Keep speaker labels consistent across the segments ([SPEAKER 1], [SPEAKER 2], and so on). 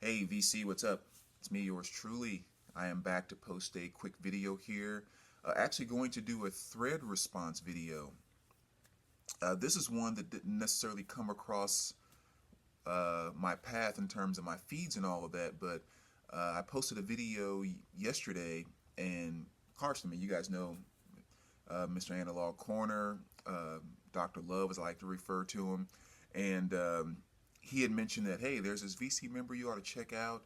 [SPEAKER 1] Hey VC, what's up? It's me, yours truly. I am back to post a quick video here. Actually going to do a thread response video. This is one that didn't necessarily come across my path in terms of my feeds and all of that, but I posted a video yesterday, and Carson, you guys know Mr. Analog Corner, Dr. Love as I like to refer to him, and he had mentioned that, hey, there's this VC member you ought to check out.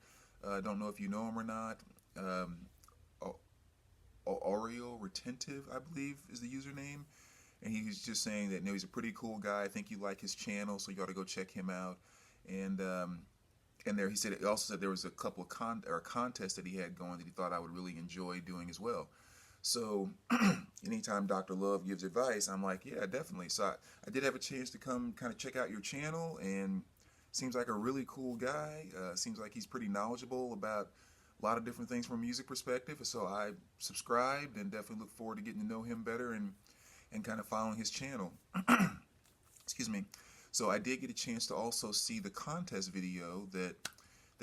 [SPEAKER 1] Don't know if you know him or not. Um, Aural Retentive, I believe, is the username. And he's just saying that, he's a pretty cool guy. I think you like his channel, so you ought to go check him out. And there he said, he also said there was a couple of contests that he had going that he thought I would really enjoy doing as well. So anytime Dr. Love gives advice, I'm like, yeah, definitely. So I did have a chance to come kind of check out your channel, and seems like a really cool guy. Seems like he's pretty knowledgeable about a lot of different things from a music perspective. So I subscribed and definitely look forward to getting to know him better and kind of following his channel. Excuse me. So I did get a chance to also see the contest video that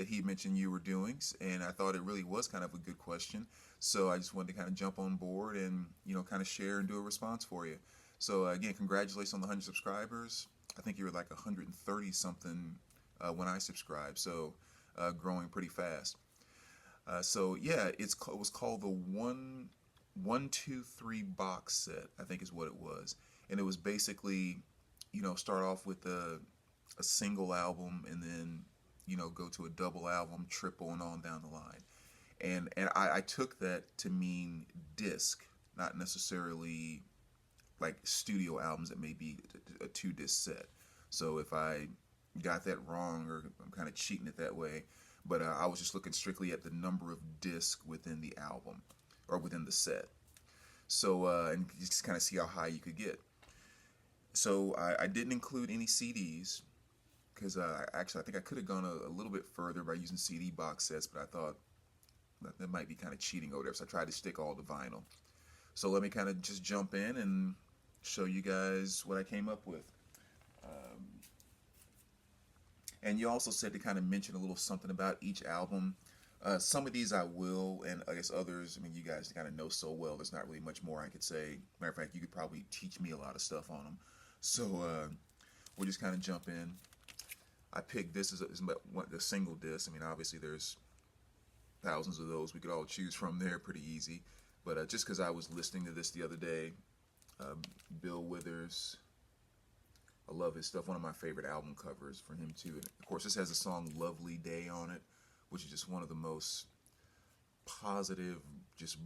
[SPEAKER 1] he mentioned you were doing, and I thought it really was kind of a good question. So I just wanted to kind of jump on board and kind of share and do a response for you. So again, congratulations on the 100 subscribers. I think you were like 130 something when I subscribed, so growing pretty fast. So yeah, it was called the 1, 2, 3 box set, I think is what it was, and it was basically start off with a single album and then go to a double album, triple, and on down the line. And I took that to mean disc, not necessarily like studio albums that may be a 2 disc set. So if I got that wrong, or I'm kind of cheating it that way, but I was just looking strictly at the number of discs within the album or within the set. So and just kind of see how high you could get. So I didn't include any CDs because actually I think I could have gone a little bit further by using CD box sets, but I thought that might be kind of cheating over there, so I tried to stick all to vinyl. So let me kind of just jump in and show you guys what I came up with. And you also said to kind of mention a little something about each album. Some of these I will, and I guess others, you guys kind of know so well, there's not really much more I could say. Matter of fact, you could probably teach me a lot of stuff on them. So we'll just kind of jump in. I picked this as a single disc. Obviously there's thousands of those we could all choose from there pretty easy. But just because I was listening to this the other day, Bill Withers, I love his stuff. One of my favorite album covers for him too. And of course, this has the song "Lovely Day" on it, which is just one of the most positive, just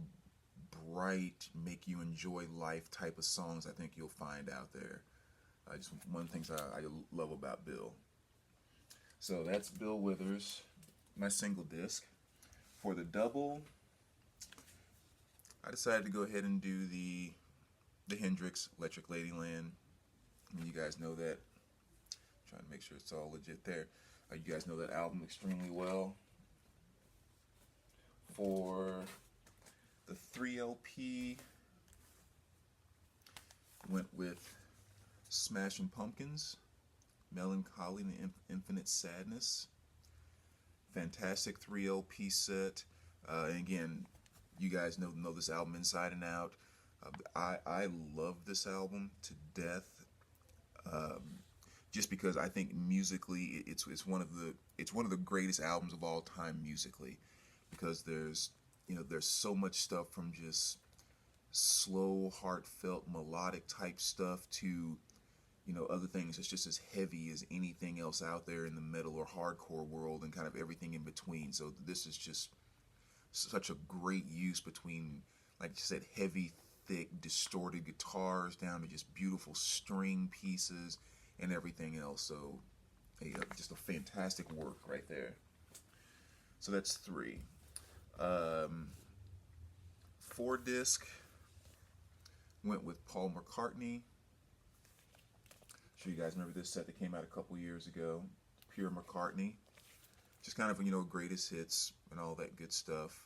[SPEAKER 1] bright, make you enjoy life type of songs I think you'll find out there. Just one of the things I love about Bill. So that's Bill Withers, my single disc. For the double, I decided to go ahead and do the Hendrix Electric Ladyland. You guys know that. I'm trying to make sure it's all legit there. You guys know that album extremely well. For the 3 LP, went with Smashing Pumpkins, Melancholy and Infinite Sadness. Fantastic 3 LP set. And again, you guys know this album inside and out. I love this album to death. Just because I think musically it's one of the greatest albums of all time musically, because there's so much stuff from just slow, heartfelt, melodic type stuff to other things that's just as heavy as anything else out there in the metal or hardcore world, and kind of everything in between. So this is just such a great use between, like you said, heavy, thick, distorted guitars down to just beautiful string pieces and everything else. So just a fantastic work right there. So that's 3. 4 disc, went with Paul McCartney. I'm sure you guys remember this set that came out a couple years ago, Pure McCartney. Just kind of greatest hits and all that good stuff.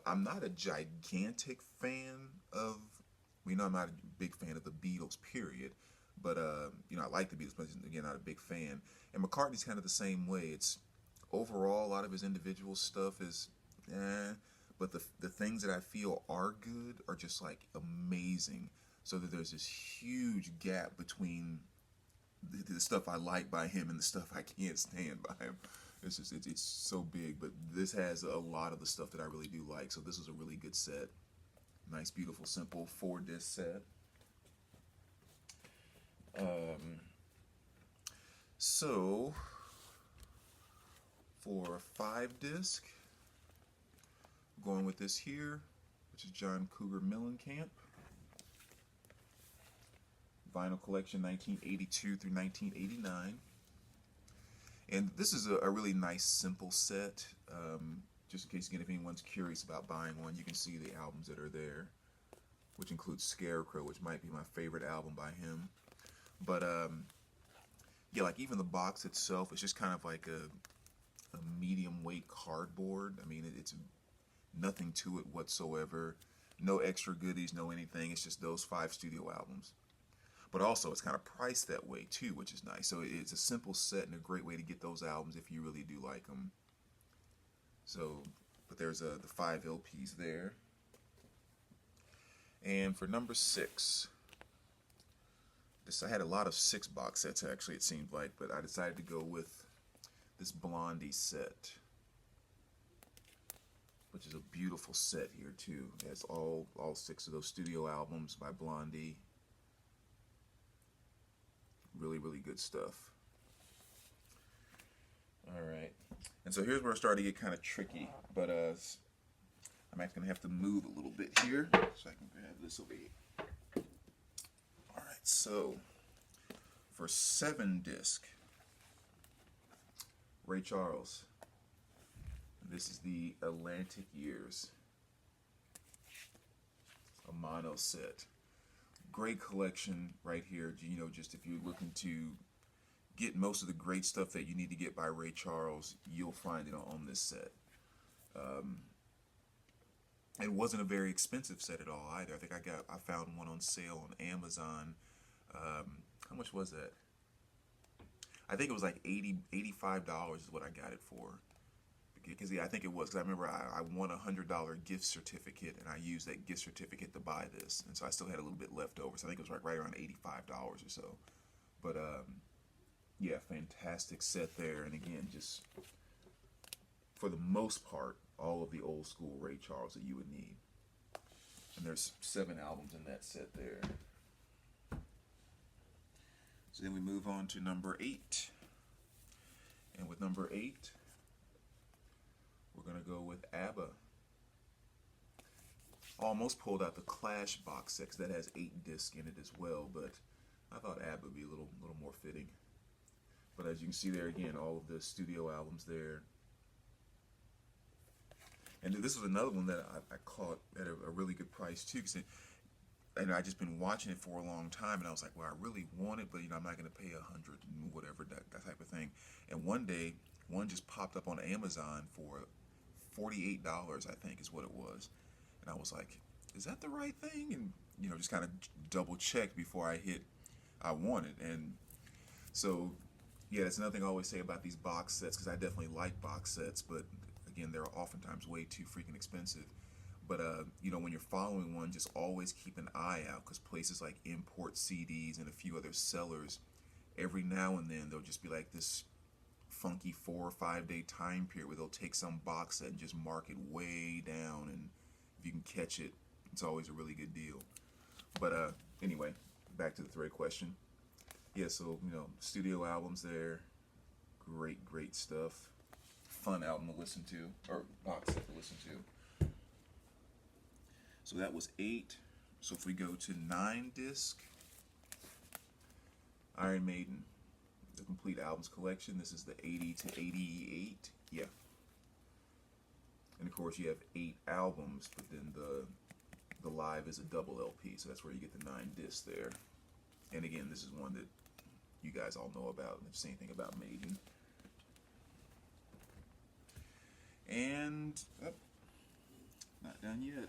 [SPEAKER 1] I'm not a gigantic fan of, I'm not a big fan of the Beatles, period. But I like the Beatles, but again, not a big fan. And McCartney's kind of the same way. It's overall, a lot of his individual stuff is, but the things that I feel are good are just like amazing. So that there's this huge gap between the stuff I like by him and the stuff I can't stand by him. It's just it's so big, but this has a lot of the stuff that I really do like. So this is a really good set. Nice, beautiful, simple 4-disc set. So for 5-disc, going with this here, which is John Cougar Mellencamp. Vinyl collection 1982 through 1989. And this is a really nice, simple set. Just in case, again, if anyone's curious about buying one, you can see the albums that are there, which includes Scarecrow, which might be my favorite album by him. But, yeah, like even the box itself, it's just kind of like a medium weight cardboard. I mean, it's nothing to it whatsoever. No extra goodies, no anything. It's just those 5 studio albums. But also, it's kind of priced that way too, which is nice. So it's a simple set and a great way to get those albums if you really do like them. So, but there's the 5 LPs there. And for number 6, I had a lot of 6 box sets actually, it seemed like, but I decided to go with this Blondie set, which is a beautiful set here too. It has all 6 of those studio albums by Blondie. Really, really good stuff. Alright. And so here's where it started to get kind of tricky. But I'm actually going to have to move a little bit here so I can grab this over here. Alright, so for 7-disc, Ray Charles. This is the Atlantic Years. A mono set. Great collection right here. You know, just if you're looking to get most of the great stuff that you need to get by Ray Charles, you'll find it on this set. It wasn't a very expensive set at all either. I think I found one on sale on Amazon. How much was that? I think it was like $85 is what I got it for. Because yeah, I think it was, because I remember I won a $100 gift certificate, and I used that gift certificate to buy this, and so I still had a little bit left over. So I think it was right around $85 or so. But yeah, fantastic set there, and again, just for the most part, all of the old school Ray Charles that you would need. And there's 7 albums in that set there. So then we move on to number 8, and with number 8. We're going to go with ABBA. Almost pulled out the Clash box set, 'cause that has 8 discs in it as well, but I thought ABBA would be a little more fitting. But as you can see there again, all of the studio albums there. And this was another one that I caught at a really good price too, and I just been watching it for a long time, and I was like, well, I really want it, but you know, I'm not going to pay $100 and whatever, that type of thing. And one day, one just popped up on Amazon for $48, I think is what it was. And I was like, is that the right thing? And, you know, just kind of double checked before I hit I want it. And so, yeah, that's another thing I always say about these box sets, because I definitely like box sets, but again, they're oftentimes way too freaking expensive. But, you know, when you're following one, just always keep an eye out, because places like Import CDs and a few other sellers, every now and then they'll just be like this funky 4 or 5 day time period where they'll take some box set and just mark it way down, and if you can catch it, it's always a really good deal. But anyway, back to the thread question. Yeah, so you know, studio albums there, great stuff. Fun album to listen to, or box set to listen to. So that was 8. So if we go to 9-disc, Iron Maiden. The complete albums collection. This is the 80 to 88. Yeah. And of course you have 8 albums, but then the live is a double LP, so that's where you get the 9 discs there. And again, this is one that you guys all know about and have seen anything about Maiden. And not done yet.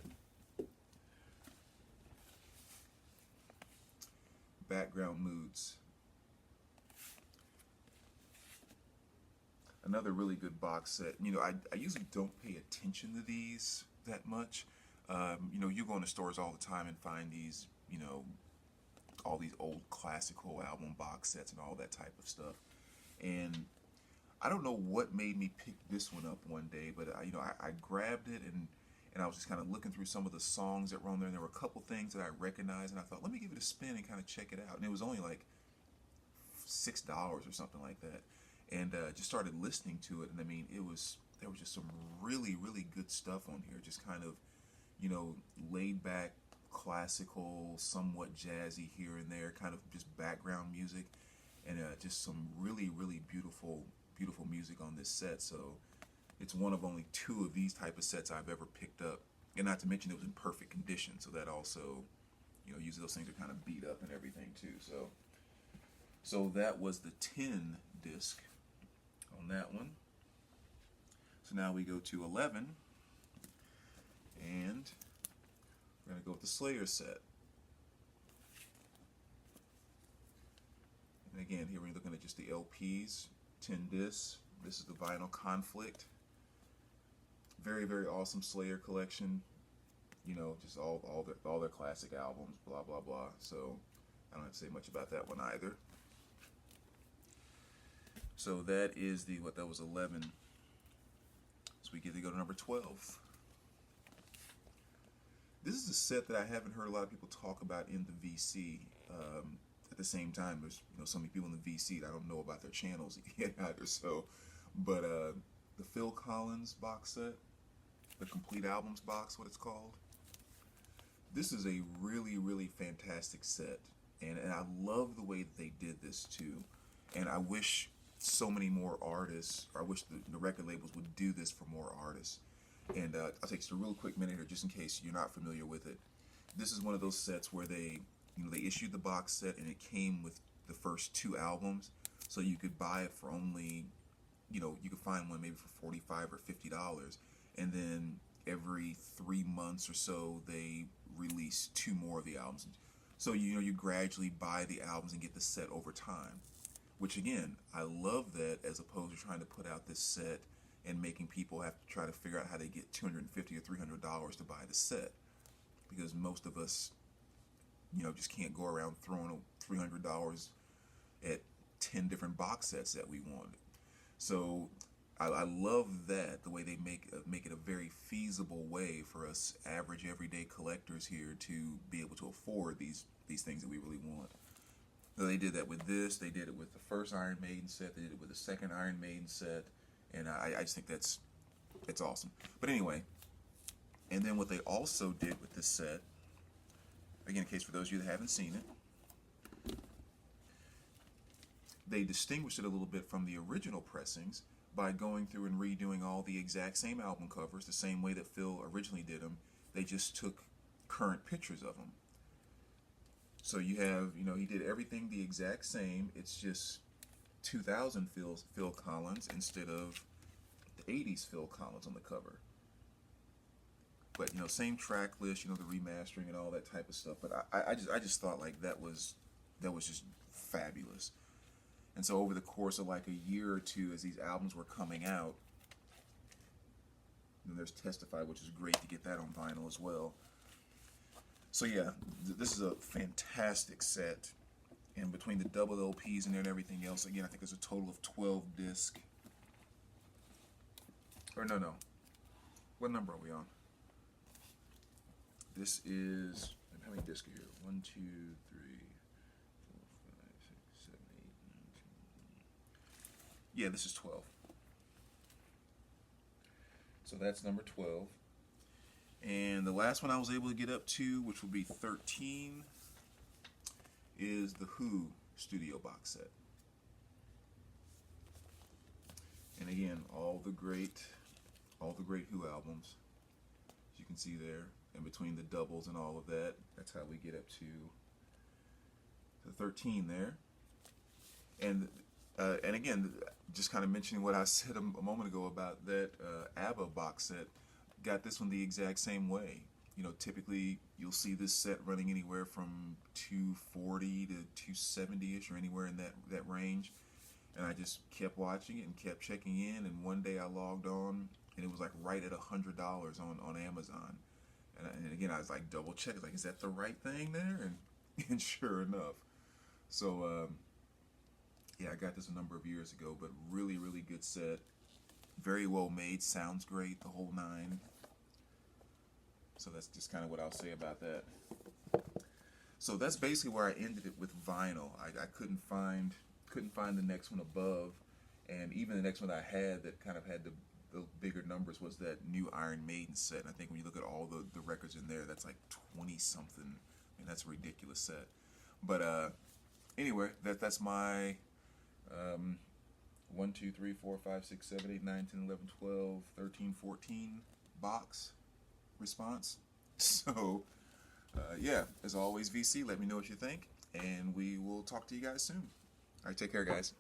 [SPEAKER 1] Background moods. Another really good box set. You know, I usually don't pay attention to these that much. You know, you go into stores all the time and find these, you know, all these old classical album box sets and all that type of stuff. And I don't know what made me pick this one up one day, but you know, I grabbed it and I was just kind of looking through some of the songs that were on there, and there were a couple things that I recognized, and I thought, let me give it a spin and kind of check it out. And it was only like $6 or something like that, and just started listening to it, and I mean, there was just some really good stuff on here, just kind of, you know, laid back, classical, somewhat jazzy here and there, kind of just background music, and just some really beautiful music on this set. So it's one of only two of these type of sets I've ever picked up, and not to mention it was in perfect condition, so that also, you know, usually those things are kind of beat up and everything too. So that was the 10 disc on that one. So now we go to 11, and we're going to go with the Slayer set. And again, here we're looking at just the LPs, 10 discs. This is the Vinyl Conflict. Very awesome Slayer collection. You know, just all their classic albums, blah blah blah. So I don't have to say much about that one either. So that is that was 11. So we get to go to number 12. This is a set that I haven't heard a lot of people talk about in the VC. At the same time, there's, you know, so many people in the VC that I don't know about their channels yet either. So, but the Phil Collins box set, the complete albums box, what it's called. This is a really fantastic set, and I love the way that they did this too. And I wish so many more artists, or I wish the record labels would do this for more artists. And I'll take just a real quick minute here, just in case you're not familiar with it. This is one of those sets where they issued the box set, and it came with the first two albums, so you could buy it for only, you know, you could find one maybe for $45 or $50, and then every 3 months or so they release two more of the albums. So you gradually buy the albums and get the set over time. Which again, I love that, as opposed to trying to put out this set and making people have to try to figure out how to get $250 or $300 to buy the set, because most of us, you know, just can't go around throwing $300 at 10 different box sets that we wanted. So I love that, the way they make it a very feasible way for us average everyday collectors here to be able to afford these things that we really want. So they did that with this. They did it with the first Iron Maiden set. They did it with the second Iron Maiden set, and I just think that's awesome. But anyway, and then what they also did with this set, again, in case for those of you that haven't seen it, they distinguished it a little bit from the original pressings by going through and redoing all the exact same album covers the same way that Phil originally did them. They just took current pictures of them. So you have, you know, he did everything the exact same. It's just 2000 Phil Collins instead of the 80s Phil Collins on the cover. But, you know, same track list, you know, the remastering and all that type of stuff. But I just thought like that was just fabulous. And so over the course of like a year or two, as these albums were coming out, and there's Testify, which is great to get that on vinyl as well. So yeah, this is a fantastic set. And between the double LPs and everything else, again, I think there's a total of 12 discs. Or no. What number are we on? This is, how many discs are here? 1, 2, 3, 4, 5, 6, 7, 8, 9, 10. Yeah, this is 12. So that's number 12. And the last one I was able to get up to, which will be 13, is the Who studio box set. And again, all the great Who albums, as you can see there, and between the doubles and all of that, that's how we get up to the 13 there. And again, just kind of mentioning what I said a moment ago about that ABBA box set. Got this one the exact same way. You know, typically you'll see this set running anywhere from $240 to $270-ish, or anywhere in that range. And I just kept watching it and kept checking in. And one day I logged on, and it was like right at $100 on Amazon. And again, I was like double check, like, is that the right thing there? And sure enough. So yeah, I got this a number of years ago, but really, really good set. Very well made, sounds great, the whole nine. So that's just kind of what I'll say about that. So that's basically where I ended it with vinyl. I couldn't find the next one above, and even the next one I had that kind of had the bigger numbers was that new Iron Maiden set. And I think when you look at all the records in there, that's like 20 something, and that's a ridiculous set. But anyway, that's my 1, 2, 3, 4, 5, 6, 7, 8, 9, 10, 11, 12, 13, 14 box response. So yeah, as always, VC, let me know what you think, and we will talk to you guys soon. All right, take care, guys.